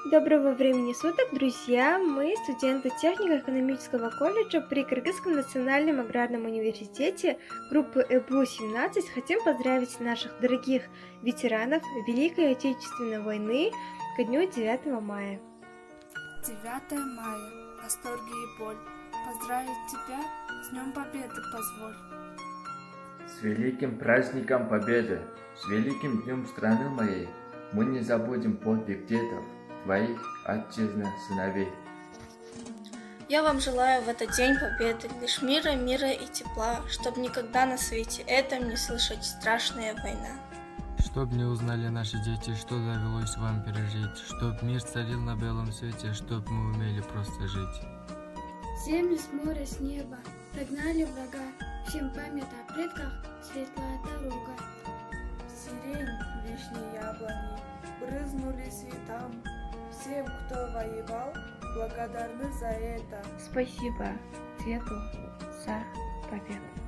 Доброго времени суток, друзья! Мы, студенты технико-экономического колледжа при Кыргызском национальном аграрном университете группы ЭБУ-17, хотим поздравить наших дорогих ветеранов Великой Отечественной войны ко дню 9 мая. 9 мая. Восторги и боль. Поздравить тебя с Днем Победы позволь. С великим праздником Победы, с великим днем страны моей, мы не забудем подвиг дедов, твоих отчизны сыновей. Я вам желаю в этот день победы лишь мира и тепла, чтобы никогда на свете этом не слышать страшная война. Чтоб не узнали наши дети, что довелось вам пережить, чтоб мир царил на белом свете, чтоб мы умели просто жить. Земли с моря, с неба догнали врага, всем память о предках, светлая дорога. Сирень, вишни, яблони брызнули светам. Всем, кто воевал, благодарны за это. Спасибо деду за победу.